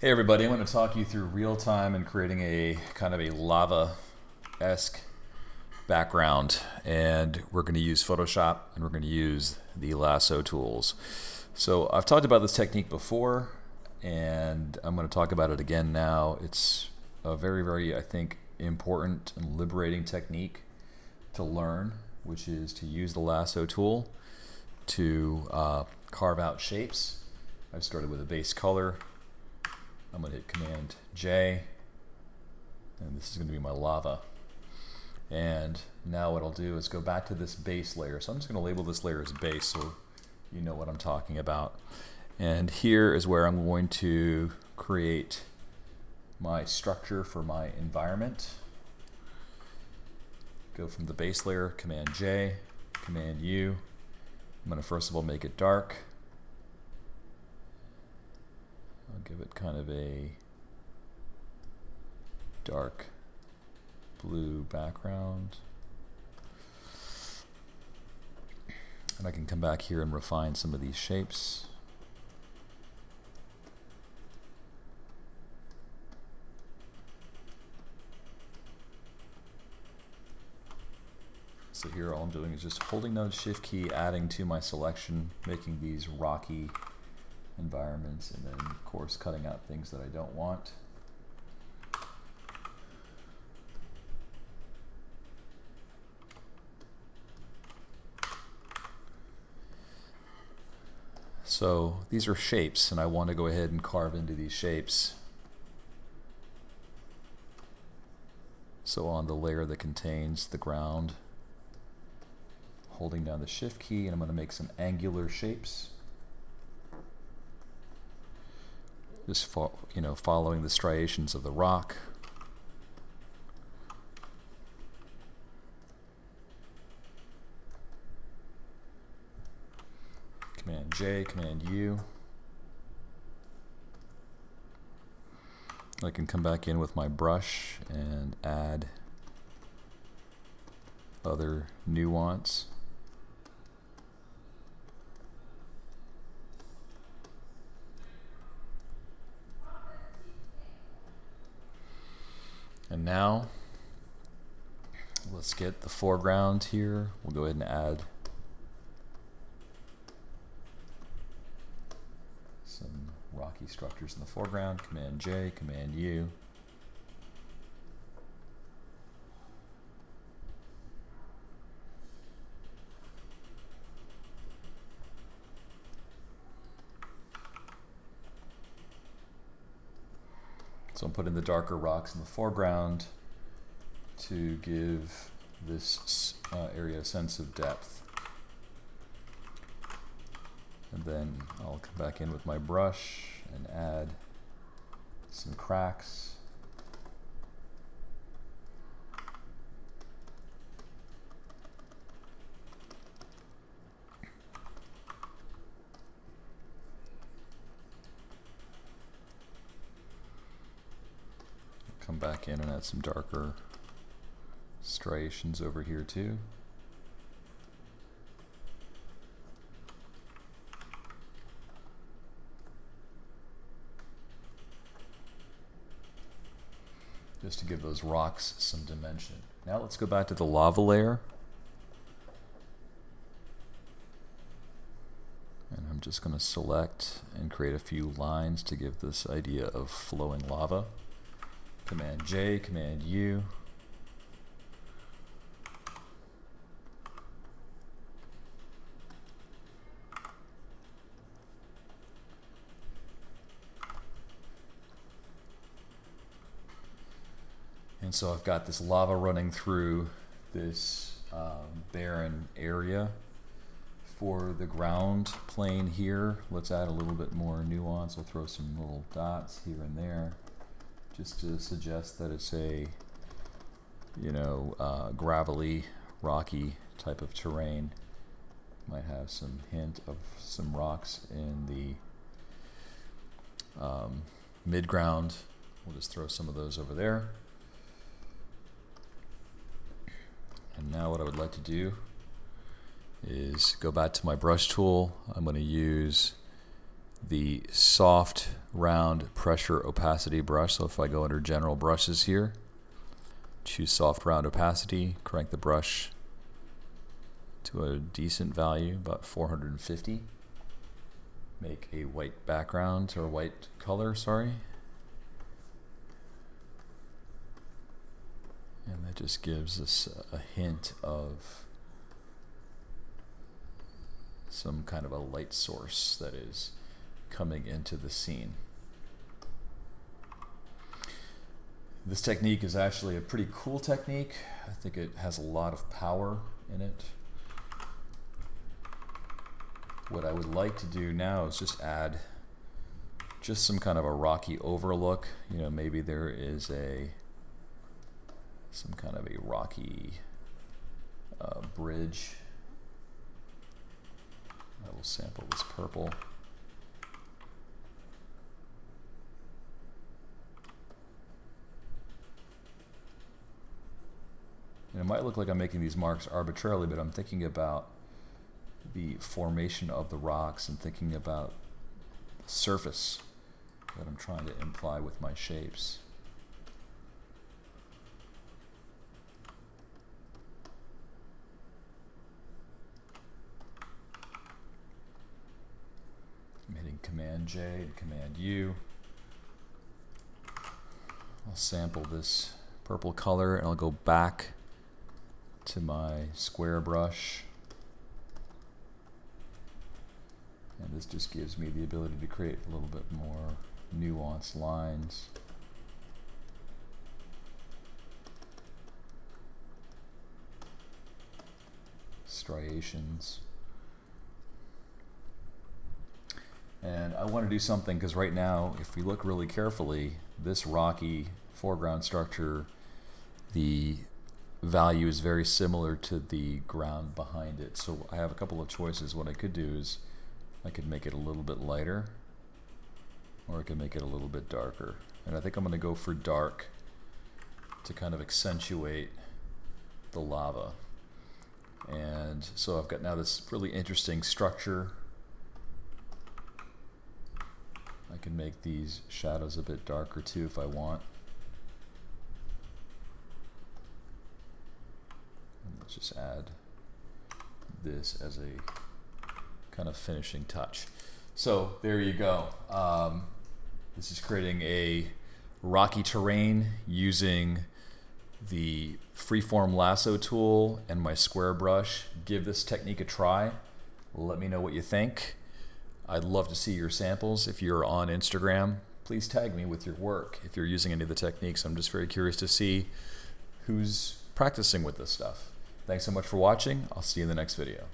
Hey everybody, I'm going to talk you through real time and creating a kind of a lava-esque background, and we're going to use Photoshop and we're going to use the lasso tools. So I've talked about this technique before and I'm going to talk about it again now. It's a very, I think, important and liberating technique to learn, which is to use the lasso tool to carve out shapes. I've started with a base color. I'm going to hit Command J, and this is going to be my lava. And now what I'll do is go back to this base layer. So I'm just going to label this layer as base so you know what I'm talking about. And here is where I'm going to create my structure for my environment. Go from the base layer, Command J, Command U. I'm going to first of all make it dark. I'll give it kind of a dark blue background. And I can come back here and refine some of these shapes. So here all I'm doing is just holding down the Shift key, adding to my selection, making these rocky environments, and then of course cutting out things that I don't want. So these are shapes and I want to go ahead and carve into these shapes. So on the layer that contains the ground, holding down the Shift key, and I'm going to make some angular shapes. Just following the striations of the rock. Command J, Command U. I can come back in with my brush and add other nuance. And now, let's get the foreground here. We'll go ahead and add some rocky structures in the foreground. Command J, Command U. So I'm putting the darker rocks in the foreground to give this area a sense of depth. And then I'll come back in with my brush and add some cracks. Come back in and add some darker striations over here too. Just to give those rocks some dimension. Now let's go back to the lava layer. And I'm just going to select and create a few lines to give this idea of flowing lava. Command J, Command U. And so I've got this lava running through this barren area. For the ground plane here, let's add a little bit more nuance. I'll throw some little dots here and there, just to suggest that it's a, gravelly, rocky type of terrain. Might have some hint of some rocks in the mid-ground. We'll just throw some of those over there. And now what I would like to do is go back to my brush tool. I'm going to use the soft round pressure opacity brush. So if I go under general brushes here, choose soft round opacity, crank the brush to a decent value, about 450. Make a white background, or white color, sorry. And that just gives us a hint of some kind of a light source that is coming into the scene. This technique is actually a pretty cool technique. I think it has a lot of power in it. What I would like to do now is just add just some kind of a rocky overlook. You know, maybe there is some kind of a rocky bridge. I will sample this purple. And it might look like I'm making these marks arbitrarily, but I'm thinking about the formation of the rocks and thinking about the surface that I'm trying to imply with my shapes. I'm hitting Command J and Command U. I'll sample this purple color and I'll go back to my square brush. And this just gives me the ability to create a little bit more nuanced lines. Striations. And I want to do something, because right now, if we look really carefully, this rocky foreground structure, the value is very similar to the ground behind it. So I have a couple of choices. What I could do is I could make it a little bit lighter, or I could make it a little bit darker. And I think I'm going to go for dark to kind of accentuate the lava. And so I've got now this really interesting structure. I can make these shadows a bit darker too if I want. And let's just add this as a kind of finishing touch. So there you go. This is creating a rocky terrain using the freeform lasso tool and my square brush. Give this technique a try. Let me know what you think. I'd love to see your samples. If you're on Instagram, please tag me with your work if you're using any of the techniques. I'm just very curious to see who's practicing with this stuff. Thanks so much for watching. I'll see you in the next video.